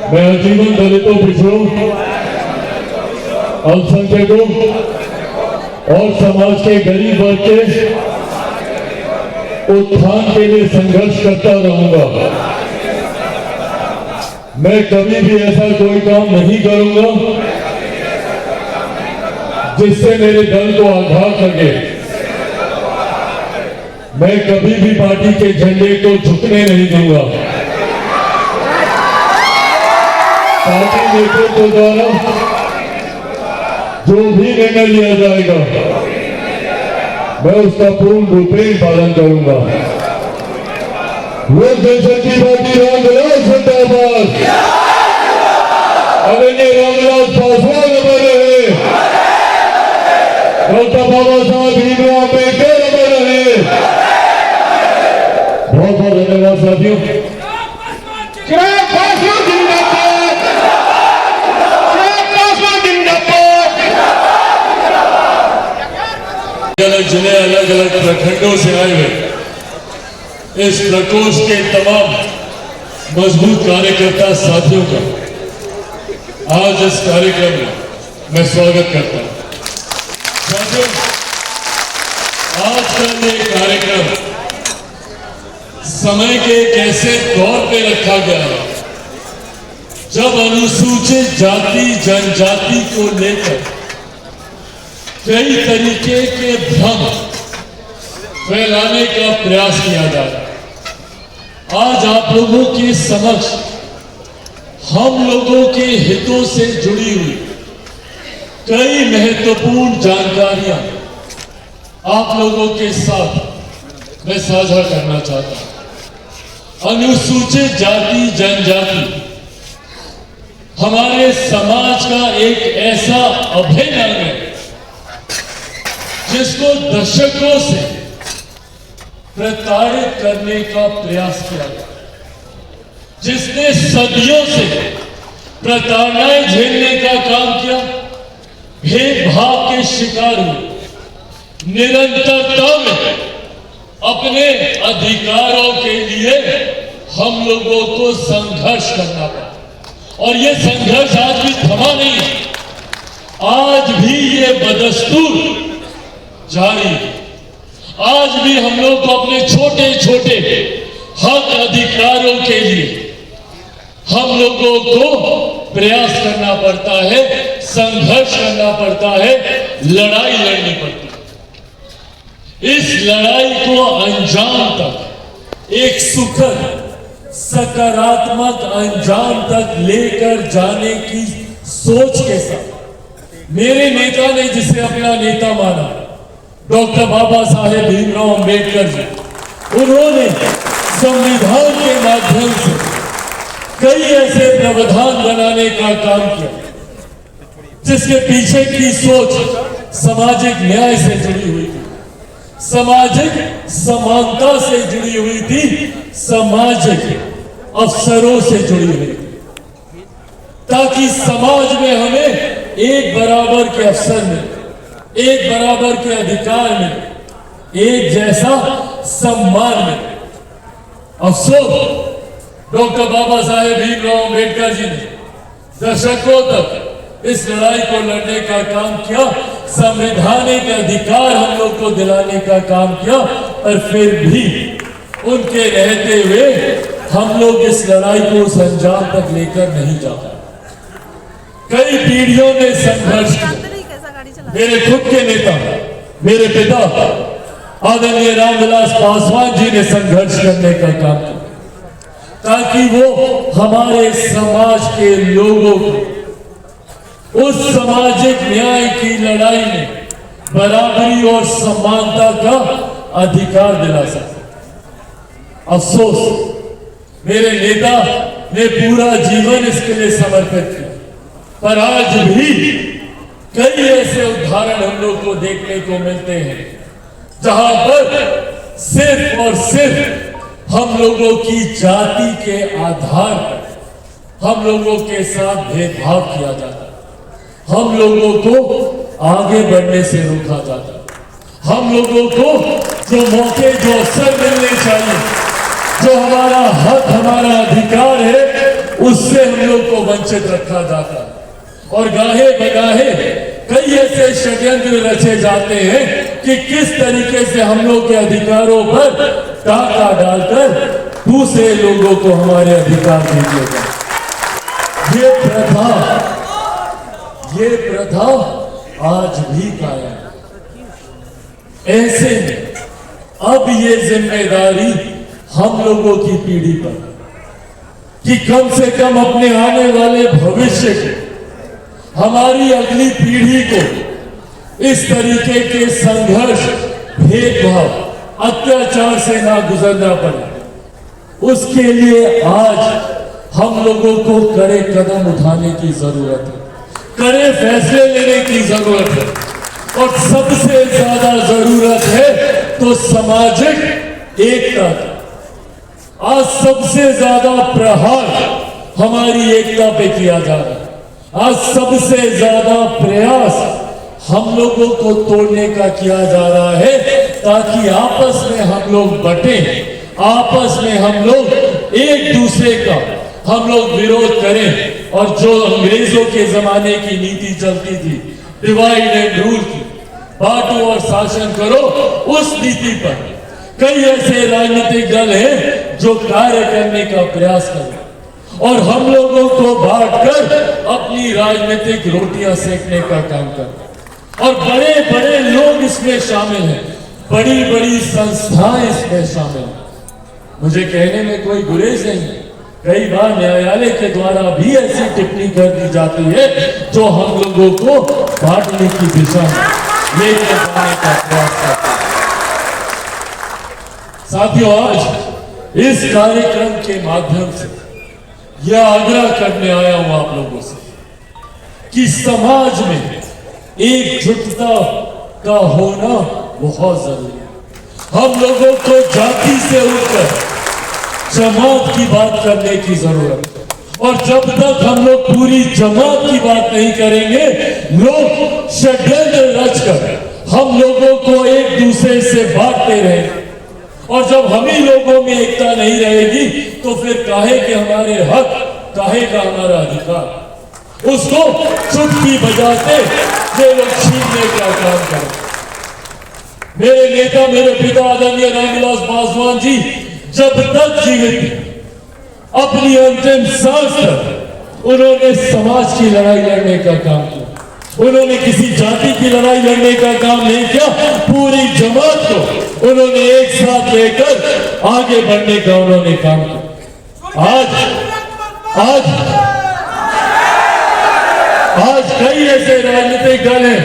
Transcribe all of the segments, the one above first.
मैं आजीवन दलितों, पिछड़ों, अल्पसंख्यकों और समाज के गरीब वर्ग के उत्थान के लिए संघर्ष करता रहूंगा। मैं कभी भी ऐसा कोई काम नहीं करूंगा जिससे मेरे दल को आघात लगे। मैं कभी भी पार्टी के झंडे को झुकने नहीं दूंगा। पार्टी नेतृत्व द्वारा जो भी निर्णय लिया जाएगा मैं उसका पूर्ण रूपेण पालन करूंगा। लोक जनशक्ति पार्टी रामविलास जिंदाबाद, आदरणीय रामविलास पासवान अमर रहे, डॉक्टर बाबा साहब भीमराव अम्बेडकर अमर रहे। बहुत बहुत धन्यवाद साथियों। अलग जिले, अलग अलग प्रखंडों से आए हुए इस प्रकोष्ठ के तमाम मजबूत कार्यकर्ता साथियों का आज इस कार्यक्रम में मैं स्वागत करता हूं। साथियों, आज का ये कार्यक्रम समय के एक ऐसे दौर पे रखा गया है जब अनुसूचित जाति जनजाति को लेकर कई तरीके के भ्रम फैलाने का प्रयास किया जा रहा है। आज आप लोगों के समक्ष हम लोगों के हितों से जुड़ी हुई कई महत्वपूर्ण जानकारियां आप लोगों के साथ मैं साझा करना चाहता हूं। अनुसूचित जाति जनजाति हमारे समाज का एक ऐसा अभिन्न अंग है जिसको दशकों से प्रताड़ित करने का प्रयास किया गया, जिसने सदियों से प्रताड़नाएं झेलने का काम किया, भेदभाव के शिकार हुए, निरंतरता में अपने अधिकारों के लिए हम लोगों को संघर्ष करना पड़ा। और ये संघर्ष आज भी थमा नहीं है, आज भी ये बदस्तूर जारी है। आज भी हम लोग को अपने छोटे छोटे हक अधिकारों के लिए हम लोगों को प्रयास करना पड़ता है, संघर्ष करना पड़ता है, लड़ाई लड़नी पड़ती है। इस लड़ाई को अंजाम तक, एक सुखद सकारात्मक अंजाम तक लेकर जाने की सोच के साथ मेरे नेता ने जिसे अपना नेता माना, डॉक्टर बाबा साहेब भीमराव अम्बेडकर जी, उन्होंने संविधान के माध्यम से कई ऐसे प्रावधान बनाने का काम किया जिसके पीछे की सोच सामाजिक न्याय से जुड़ी हुई थी, सामाजिक समानता से जुड़ी हुई थी, सामाजिक अवसरों से जुड़ी हुई थी, ताकि समाज में हमें एक बराबर के अवसर मिले, एक बराबर के अधिकार में, एक जैसा सम्मान में। अफसोस डॉक्टर बाबा साहेब भीमराव अम्बेडकर जी ने दशकों तक इस लड़ाई को लड़ने का काम किया, संवैधानिक अधिकार हम लोग को दिलाने का काम किया, और फिर भी उनके रहते हुए हम लोग इस लड़ाई को उस अंजाम तक लेकर नहीं जा पाए। कई पीढ़ियों ने संघर्ष किया। मेरे खुद के नेता, मेरे पिता आदरणीय रामविलास पासवान जी ने संघर्ष करने का काम किया ताकि वो हमारे समाज के लोगों को उस सामाजिक न्याय की लड़ाई में बराबरी और समानता का अधिकार दिला सके। अफसोस मेरे नेता ने पूरा जीवन इसके लिए समर्पित किया, पर आज भी कई ऐसे उदाहरण हम लोग को देखने को मिलते हैं जहां पर सिर्फ और सिर्फ हम लोगों की जाति के आधार पर हम लोगों के साथ भेदभाव किया जाता है, हम लोगों को आगे बढ़ने से रोका जाता है, हम लोगों को जो मौके, जो अवसर मिलने चाहिए, जो हमारा हक, हमारा अधिकार है, उससे हम लोग को वंचित रखा जाता है। और गाहे बगाहे कई ऐसे षड्यंत्र रचे जाते हैं कि किस तरीके से हम लोग के अधिकारों पर टाका डालकर दूसरे लोगों को हमारे अधिकार दे दिए जाए। ये प्रथा आज भी कायम है। ऐसे में अब ये जिम्मेदारी हम लोगों की पीढ़ी पर कि कम से कम अपने आने वाले भविष्य के, हमारी अगली पीढ़ी को इस तरीके के संघर्ष, भेदभाव, अत्याचार से ना गुजरना पड़े। उसके लिए आज हम लोगों को कड़े कदम उठाने की जरूरत है, कड़े फैसले लेने की जरूरत है और सबसे ज्यादा जरूरत है तो सामाजिक एकता की। आज सबसे ज्यादा प्रहार हमारी एकता पे किया जा रहा है। आज सबसे ज्यादा प्रयास हम लोगों को तोड़ने का किया जा रहा है ताकि आपस में हम लोग बटे, आपस में हम लोग एक दूसरे का हम लोग विरोध करें। और जो अंग्रेजों के जमाने की नीति चलती थी, डिवाइड एंड रूल की, बांटो और शासन करो, उस नीति पर कई ऐसे राजनीतिक दल हैं जो कार्य करने का प्रयास करें और हम लोगों को बांटकर अपनी राजनीतिक रोटियां सेकने का काम करें। और बड़े बड़े लोग इसमें शामिल हैं, बड़ी बड़ी संस्थाएं इसमें शामिल हैं। मुझे कहने में कोई गुरेज नहीं है, कई बार न्यायालय के द्वारा भी ऐसी टिप्पणी कर दी जाती है जो हम लोगों को बांटने की दिशा में लेकर जाने का प्रयास करती है। साथियों, आज इस कार्यक्रम के माध्यम से यह आग्रह करने आया हूं आप लोगों से कि समाज में एकजुटता का होना बहुत जरूरी है। हम लोगों को जाति से उठकर जमात की बात करने की जरूरत है और जब तक हम लोग पूरी जमात की बात नहीं करेंगे, लोग षड्यंत्र रचकर हम लोगों को एक दूसरे से बांटते रहेंगे। और जब हम ही लोगों में एकता नहीं रहेगी तो फिर काहे के हमारे हक, काहे का हमारा अधिकार, उसको चुटकी बजाते ये लोग छीनने का काम करें। मेरे नेता, मेरे पिता आदरणीय रामविलास पासवान जी जब तक जीवित थे, अपनी अंतिम सांस तक उन्होंने समाज की लड़ाई लड़ने का काम किया। उन्होंने किसी जाति की लड़ाई लड़ने का काम नहीं किया, पूरी जमात को उन्होंने एक साथ लेकर आगे बढ़ने का उन्होंने काम किया। आज कई ऐसे राजनीतिक दल हैं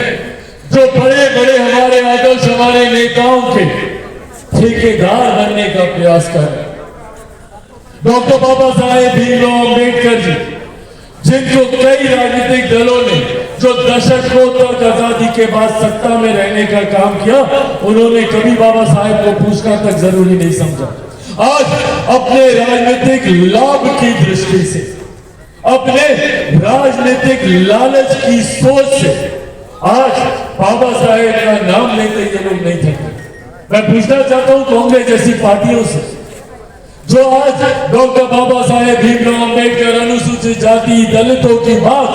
जो बड़े बड़े हमारे आदर्श, हमारे नेताओं के ठेकेदार बनने का प्रयास कर रहे हैं। डॉक्टर बाबा साहेब भीमराव अंबेडकर जी, जिनको कई राजनीतिक दलों ने जो दशकों तक आजादी के बाद सत्ता में रहने का काम किया, उन्होंने कभी बाबा साहेब को पूछना तक जरूरी नहीं समझा। आज अपने राजनीतिक लाभ की दृष्टि से, अपने राजनीतिक लालच की सोच से आज बाबा साहेब का नाम लेते ये लोग नहीं थकते। मैं पूछना चाहता हूं कांग्रेस जैसी पार्टियों से, जो आज डॉक्टर बाबा साहेब भीमराव अंबेडकर, अनुसूचित जाति, दलितों की बात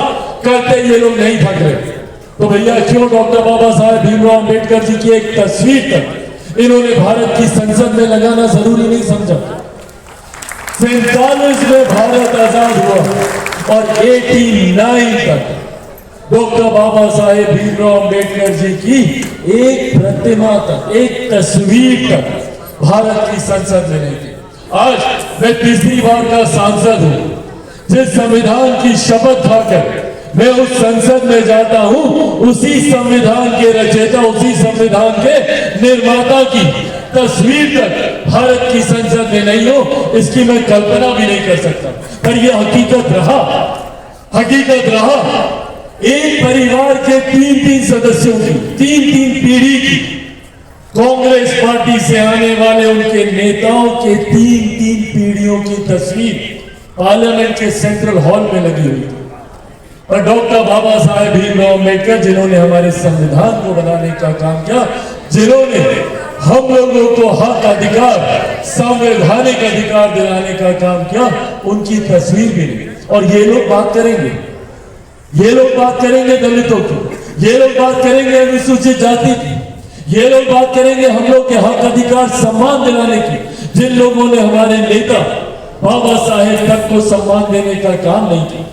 करते ये लोग नहीं थक रहे, तो भैया क्यों डॉक्टर बाबा साहेब भीमराव अंबेडकर जी की एक तस्वीर तक इन्होंने भारत की संसद में लगाना जरूरी नहीं समझा? 47 में भारत आजाद हुआ और 89 तक डॉक्टर बाबा साहेब भीमराव अंबेडकर जी की एक प्रतिमा तक, एक तस्वीर तक भारत की संसद में नहीं थी। आज मैं तीसरी बार का सांसद हूं। जिस संविधान की शपथ खाकर मैं उस संसद में जाता हूं, उसी संविधान के रचयिता, उसी संविधान के निर्माता की तस्वीर तक भारत की संसद में नहीं हो, इसकी मैं कल्पना भी नहीं कर सकता। पर यह हकीकत रहा एक परिवार के 3-3 सदस्यों की, 3-3 पीढ़ी की, कांग्रेस पार्टी से आने वाले उनके नेताओं के 3-3 पीढ़ियों की तस्वीर पार्लियामेंट के सेंट्रल हॉल में लगी हुई थी। और डॉक्टर बाबा साहेब भीमराव अंबेडकर, जिन्होंने हमारे संविधान को बनाने का काम किया, जिन्होंने हम लोगों को हक, अधिकार, संवैधानिक अधिकार दिलाने का काम किया, उनकी तस्वीर भी नहीं। और ये लोग बात करेंगे, ये लोग बात करेंगे दलितों की, ये लोग बात करेंगे अनुसूचित जाति की, ये लोग बात करेंगे हम लोग के हक अधिकार सम्मान दिलाने की, जिन लोगों ने हमारे नेता बाबा साहेब तक को सम्मान देने का काम नहीं किया।